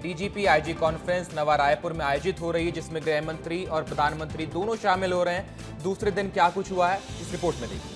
DGP IG conference नवा रायपुर में आयोजित हो रही है, जिसमें गृह मंत्री और प्रधानमंत्री दोनों शामिल हो रहे हैं। दूसरे दिन क्या कुछ हुआ है, इस रिपोर्ट में देखिए।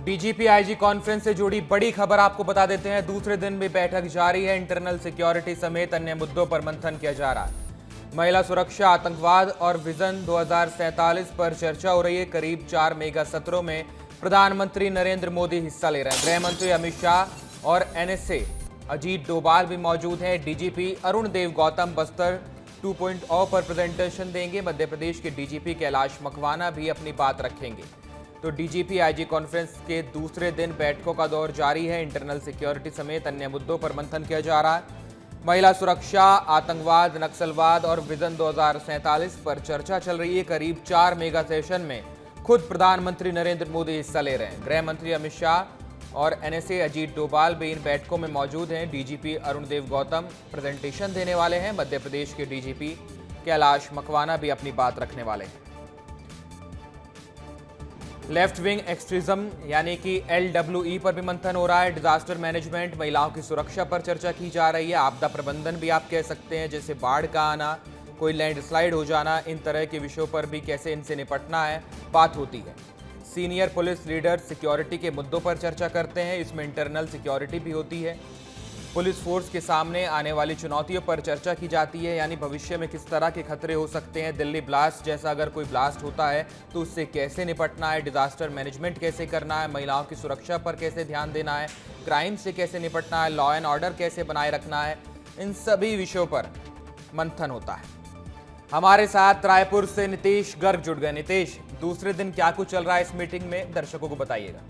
डीजीपी आईजी कॉन्फ्रेंस से जुड़ी बड़ी खबर आपको बता देते हैं। दूसरे दिन भी बैठक जारी है। इंटरनल सिक्योरिटी समेत अन्य मुद्दों पर मंथन किया जा रहा है। महिला सुरक्षा, आतंकवाद और विजन 2047 पर चर्चा हो रही है। करीब 4 मेगा सत्रों में प्रधानमंत्री नरेंद्र मोदी हिस्सा ले रहे हैं। गृह मंत्री अमित शाह और एनएसए अजीत डोभाल भी मौजूद हैं। डीजीपी अरुण देव गौतम बस्तर 2.0 पर प्रेजेंटेशन देंगे। मध्य प्रदेश के डीजीपी कैलाश मकवाना भी अपनी बात रखेंगे। तो डीजीपी आईजी कॉन्फ्रेंस के दूसरे दिन बैठकों का दौर जारी है। इंटरनल सिक्योरिटी समेत अन्य मुद्दों पर मंथन किया जा रहा है। महिला सुरक्षा, आतंकवाद, नक्सलवाद और विजन 2047 पर चर्चा चल रही है। करीब 4 मेगा सेशन में खुद प्रधानमंत्री नरेंद्र मोदी हिस्सा ले रहे हैं। गृह मंत्री अमित शाह और एनएसए अजीत डोभाल भी इन बैठकों में मौजूद हैं। डीजीपी अरुण देव गौतम प्रेजेंटेशन देने वाले हैं। मध्य प्रदेश के डीजीपी कैलाश मकवाना भी अपनी बात रखने वाले हैं। लेफ्ट विंग एक्सट्रीज्म यानी कि LWE पर भी मंथन हो रहा है। डिजास्टर मैनेजमेंट, महिलाओं की सुरक्षा पर चर्चा की जा रही है। आपदा प्रबंधन भी आप कह सकते हैं, जैसे बाढ़ का आना, कोई लैंडस्लाइड हो जाना, इन तरह के विषयों पर भी कैसे इनसे निपटना है बात होती है। सीनियर पुलिस लीडर सिक्योरिटी के मुद्दों पर चर्चा करते हैं। इसमें इंटरनल सिक्योरिटी भी होती है। पुलिस फोर्स के सामने आने वाली चुनौतियों पर चर्चा की जाती है, यानी भविष्य में किस तरह के खतरे हो सकते हैं। दिल्ली ब्लास्ट जैसा अगर कोई ब्लास्ट होता है तो उससे कैसे निपटना है, डिजास्टर मैनेजमेंट कैसे करना है, महिलाओं की सुरक्षा पर कैसे ध्यान देना है, क्राइम से कैसे निपटना है, लॉ एंड ऑर्डर कैसे बनाए रखना है, इन सभी विषयों पर मंथन होता है। हमारे साथ रायपुर से नीतीश गर्ग जुड़ गए। नीतीश, दूसरे दिन क्या कुछ चल रहा है इस मीटिंग में, दर्शकों को बताइएगा।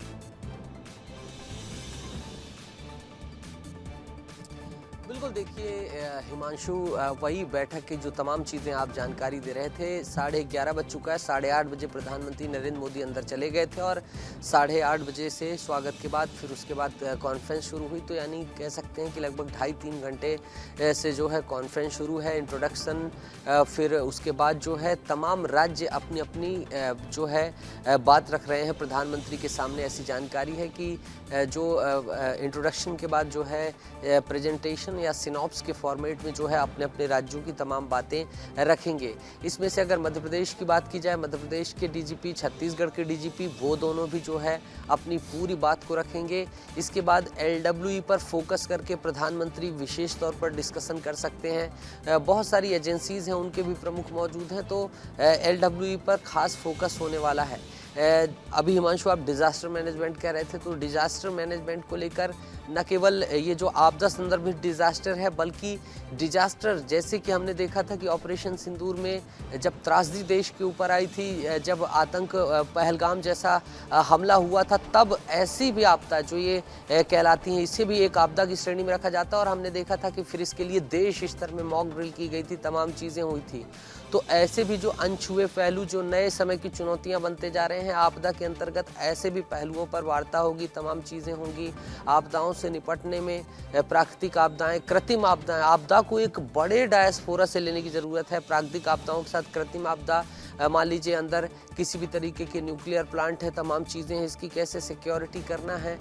बिल्कुल, देखिए हिमांशु, वही बैठक की जो तमाम चीज़ें आप जानकारी दे रहे थे। 11:30 बज चुका है। 8:30 बजे प्रधानमंत्री नरेंद्र मोदी अंदर चले गए थे और 8:30 बजे से स्वागत के बाद फिर उसके बाद कॉन्फ्रेंस शुरू हुई। तो यानी कह सकते हैं कि लगभग 2.5-3 घंटे से जो है कॉन्फ्रेंस शुरू है, इंट्रोडक्शन, फिर उसके बाद जो है तमाम राज्य अपनी अपनी जो है बात रख रहे हैं प्रधानमंत्री के सामने। ऐसी जानकारी है कि जो इंट्रोडक्शन के बाद जो है प्रेजेंटेशन या सिनॉप्स के फॉर्मेट में जो है अपने अपने राज्यों की तमाम बातें रखेंगे। इसमें से अगर मध्य प्रदेश की बात की जाए, मध्य प्रदेश के डीजीपी, छत्तीसगढ़ के डीजीपी, वो दोनों भी जो है अपनी पूरी बात को रखेंगे। इसके बाद LWE पर फोकस करके प्रधानमंत्री विशेष तौर पर डिस्कशन कर सकते हैं। बहुत सारी एजेंसीज हैं, उनके भी प्रमुख मौजूद हैं, तो LWE पर खास फोकस होने वाला है। अभी हिमांशु आप डिज़ास्टर मैनेजमेंट कह रहे थे, तो डिज़ास्टर मैनेजमेंट को लेकर न केवल ये जो आपदा संदर्भित डिज़ास्टर है, बल्कि डिज़ास्टर जैसे कि हमने देखा था कि ऑपरेशन सिंदूर में जब त्रासदी देश के ऊपर आई थी, जब आतंक पहलगाम जैसा हमला हुआ था, तब ऐसी भी आपदा जो ये कहलाती हैं, इसे भी एक आपदा की श्रेणी में रखा जाता है। और हमने देखा था कि फिर इसके लिए देश स्तर में मॉक ड्रिल की गई थी, तमाम चीज़ें हुई थी। तो ऐसे भी जो अनछुए पहलू जो नए समय की चुनौतियां बनते जा रहे हैं, आपदा के अंतर्गत ऐसे भी पहलुओं पर वार्ता होगी, तमाम चीज़ें होंगी। आपदाओं से निपटने में प्राकृतिक आपदाएं, कृत्रिम आपदाएं, आपदा को एक बड़े डायस्पोरा से लेने की ज़रूरत है। प्राकृतिक आपदाओं के साथ कृत्रिम आपदा, मान लीजिए अंदर किसी भी तरीके के न्यूक्लियर प्लांट है, तमाम चीज़ें हैं, इसकी कैसे सिक्योरिटी करना है।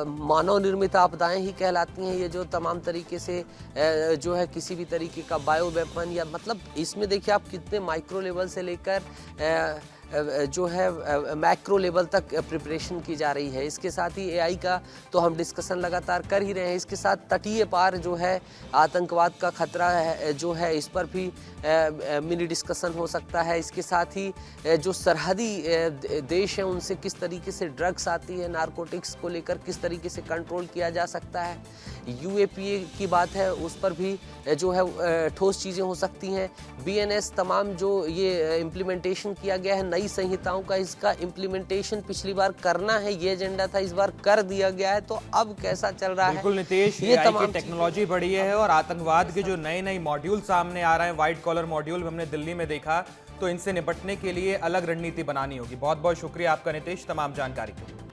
मानव निर्मित आपदाएं ही कहलाती हैं ये, जो तमाम तरीके से जो है किसी भी तरीके का बायो वेपन या मतलब इसमें देखिए आप कितने माइक्रो लेवल से लेकर जो है मैक्रो लेवल तक प्रिपरेशन की जा रही है। इसके साथ ही AI का तो हम डिस्कशन लगातार कर ही रहे हैं। इसके साथ तटीय पार जो है आतंकवाद का खतरा है जो है, इस पर भी मिनी डिस्कशन हो सकता है। इसके साथ ही जो सरहदी देश हैं, उनसे किस तरीके से ड्रग्स आती है, नारकोटिक्स को लेकर किस तरीके से कंट्रोल किया जा सकता है, यूएपीए की बात है उस पर भी जो है ठोस चीज़ें हो सकती हैं। बीएनएस तमाम जो ये इम्प्लीमेंटेशन किया गया है नई संहिताओं का, इसका इम्प्लीमेंटेशन पिछली बार करना है, ये एजेंडा था, इस बार कर दिया गया है, तो अब कैसा चल रहा है? बिल्कुल नितेश, ये AI तमाम की टेक्नोलॉजी बढ़ी है और आतंकवाद के जो नए नए मॉड्यूल सामने आ रहे हैं, व्हाइट कॉलर मॉड्यूल हमने दिल्ली में देखा, तो इनसे निपटने के लिए अलग रणनीति बनानी होगी। बहुत बहुत शुक्रिया आपका नितेश, तमाम जानकारी के लिए।